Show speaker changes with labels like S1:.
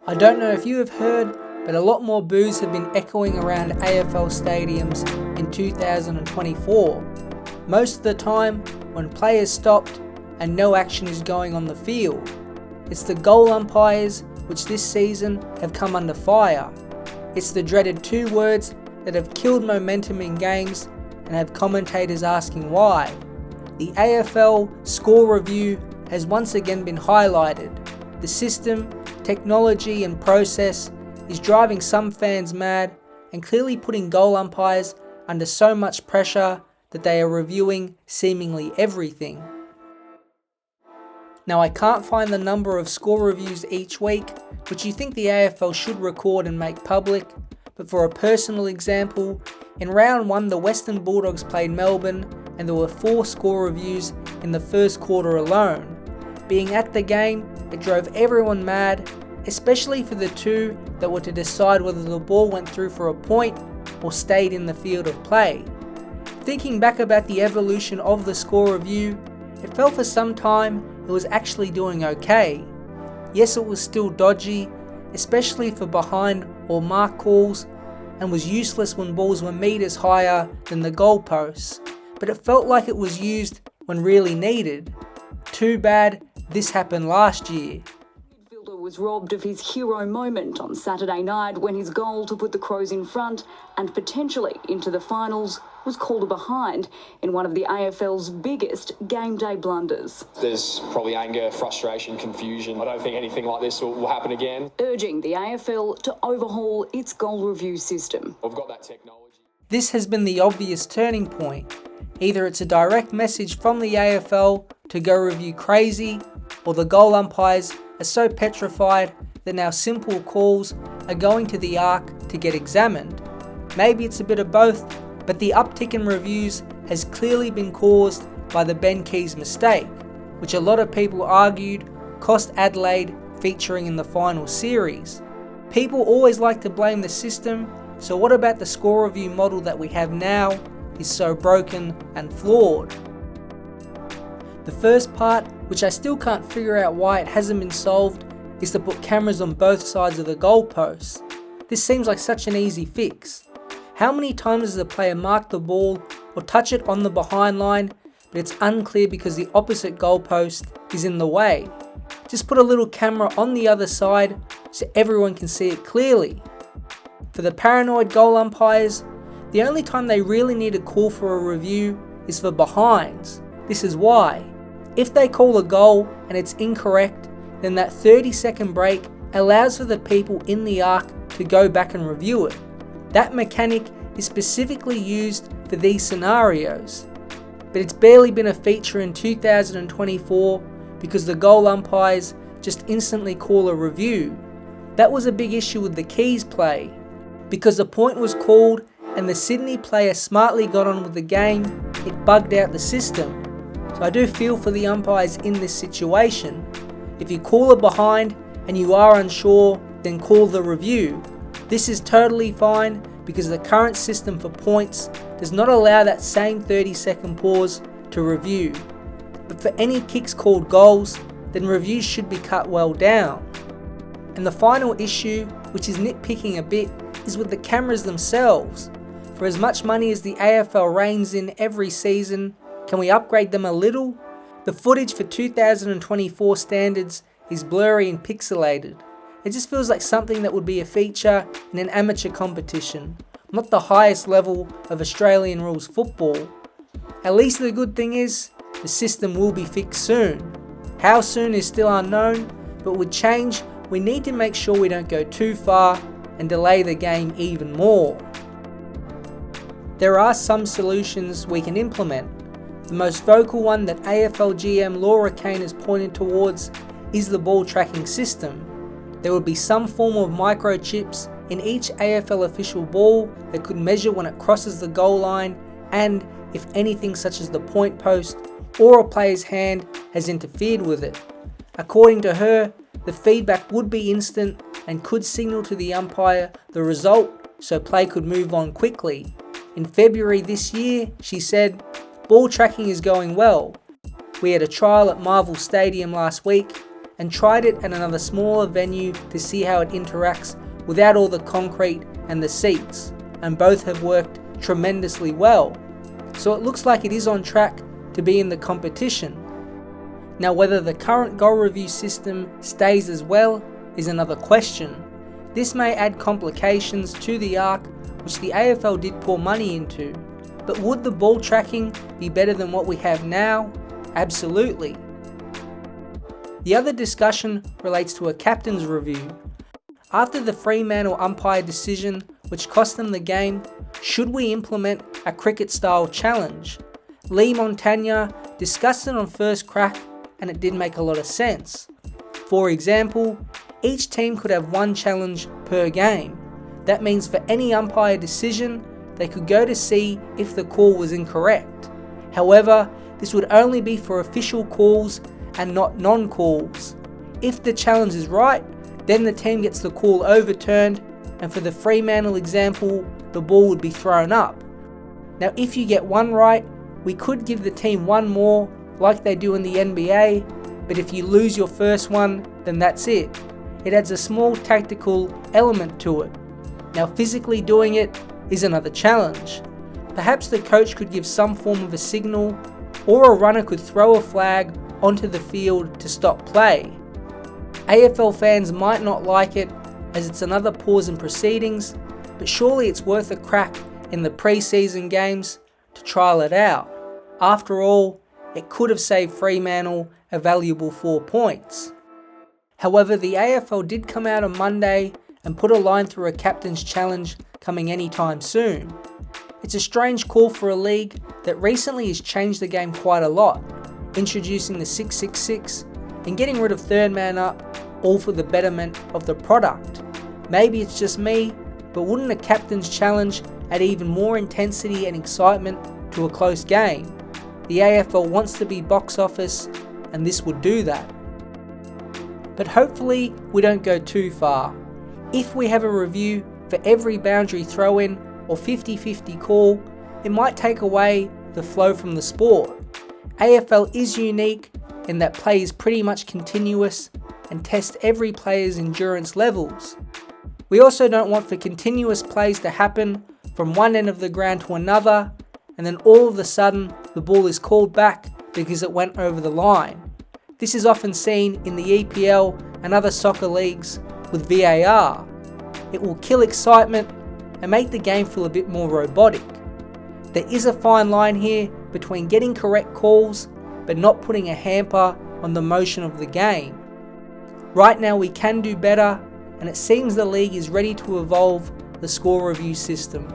S1: I don't know if you have heard, but a lot more boos have been echoing around AFL stadiums in 2024. Most of the time, when players stopped and no action is going on the field. It's the goal umpires which this season have come under fire. It's the dreaded 2 words that have killed momentum in games and have commentators asking why. The AFL score review has once again been highlighted. The system, technology and process is driving some fans mad and clearly putting goal umpires under so much pressure that they are reviewing seemingly everything. Now, I can't find the number of score reviews each week, which you think the AFL should record and make public, but for a personal example, in round 1 the Western Bulldogs played Melbourne and there were 4 score reviews in the first quarter alone. Being at the game, it drove everyone mad, especially for the 2 that were to decide whether the ball went through for a point or stayed in the field of play. Thinking back about the evolution of the score review, it felt for some time it was actually doing okay. Yes, it was still dodgy, especially for behind or mark calls, and was useless when balls were metres higher than the goalposts, but it felt like it was used when really needed. Too bad this happened last year.
S2: Midfielder was robbed of his hero moment on Saturday night when his goal to put the Crows in front and potentially into the finals was called a behind in one of the AFL's biggest game day blunders.
S3: There's probably anger, frustration, confusion. I don't think anything like this will happen again.
S2: Urging the AFL to overhaul its goal review system.
S3: We've got that technology.
S1: This has been the obvious turning point. Either it's a direct message from the AFL to go review crazy, or the goal umpires are so petrified that now simple calls are going to the Arc to get examined. Maybe it's a bit of both, but the uptick in reviews has clearly been caused by the Ben Keays mistake, which a lot of people argued cost Adelaide featuring in the final series. People always like to blame the system, so what about the score review model that we have now is so broken and flawed? The first part, which I still can't figure out why it hasn't been solved, is to put cameras on both sides of the goalposts. This seems like such an easy fix. How many times does a player mark the ball or touch it on the behind line, but it's unclear because the opposite goalpost is in the way? Just put a little camera on the other side so everyone can see it clearly. For the paranoid goal umpires, the only time they really need to call for a review is for behinds. This is why. If they call a goal and it's incorrect, then that 30-second break allows for the people in the arc to go back and review it. That mechanic is specifically used for these scenarios, but it's barely been a feature in 2024 because the goal umpires just instantly call a review. That was a big issue with the Keays play. Because the point was called and the Sydney player smartly got on with the game, it bugged out the system. So I do feel for the umpires in this situation. If you call a behind and you are unsure, then call the review. This is totally fine because the current system for points does not allow that same 30-second pause to review. But for any kicks called goals, then reviews should be cut well down. And the final issue, which is nitpicking a bit, is with the cameras themselves. For as much money as the AFL reins in every season, can we upgrade them a little? The footage for 2024 standards is blurry and pixelated. It just feels like something that would be a feature in an amateur competition, not the highest level of Australian rules football. At least the good thing is, the system will be fixed soon. How soon is still unknown, but with change, we need to make sure we don't go too far and delay the game even more. There are some solutions we can implement. The most vocal one that AFL GM Laura Kane has pointed towards is the ball tracking system. There would be some form of microchips in each AFL official ball that could measure when it crosses the goal line and if anything such as the point post or a player's hand has interfered with it. According to her, the feedback would be instant and could signal to the umpire the result so play could move on quickly. In February this year, she said, "Ball tracking is going well. We had a trial at Marvel Stadium last week and tried it at another smaller venue to see how it interacts without all the concrete and the seats, and both have worked tremendously well. So it looks like it is on track to be in the competition. Now whether the current goal review system stays as well is another question. This may add complications to the ARC, which the AFL did pour money into. But would the ball tracking be better than what we have now? Absolutely. The other discussion relates to a captain's review. After the Fremantle umpire decision, which cost them the game, should we implement a cricket-style challenge? Lee Montagna discussed it on first crack and it did make a lot of sense. For example, each team could have one challenge per game. That means for any umpire decision, they could go to see if the call was incorrect. However, this would only be for official calls and not non-calls. If the challenge is right, then the team gets the call overturned, and for the Fremantle example, the ball would be thrown up. Now if you get one right, we could give the team one more, like they do in the NBA, but if you lose your first one, then that's it. It adds a small tactical element to it. Now physically doing it is another challenge. Perhaps the coach could give some form of a signal, or a runner could throw a flag onto the field to stop play. AFL fans might not like it as it's another pause in proceedings, but surely it's worth a crack in the pre-season games to trial it out. After all, it could have saved Fremantle a valuable 4 points. However, the AFL did come out on Monday and put a line through a captain's challenge coming anytime soon. It's a strange call for a league that recently has changed the game quite a lot, introducing the 666 and getting rid of third man up, all for the betterment of the product. Maybe it's just me, but wouldn't a captain's challenge add even more intensity and excitement to a close game? The AFL wants to be box office, and this would do that. But hopefully we don't go too far. If we have a review for every boundary throw-in or 50-50 call, it might take away the flow from the sport. AFL is unique in that play is pretty much continuous and tests every player's endurance levels. We also don't want for continuous plays to happen from one end of the ground to another, and then all of a sudden the ball is called back because it went over the line. This is often seen in the EPL and other soccer leagues with VAR. It will kill excitement and make the game feel a bit more robotic. There is a fine line here between getting correct calls but not putting a hamper on the motion of the game. Right now we can do better, and it seems the league is ready to evolve the score review system.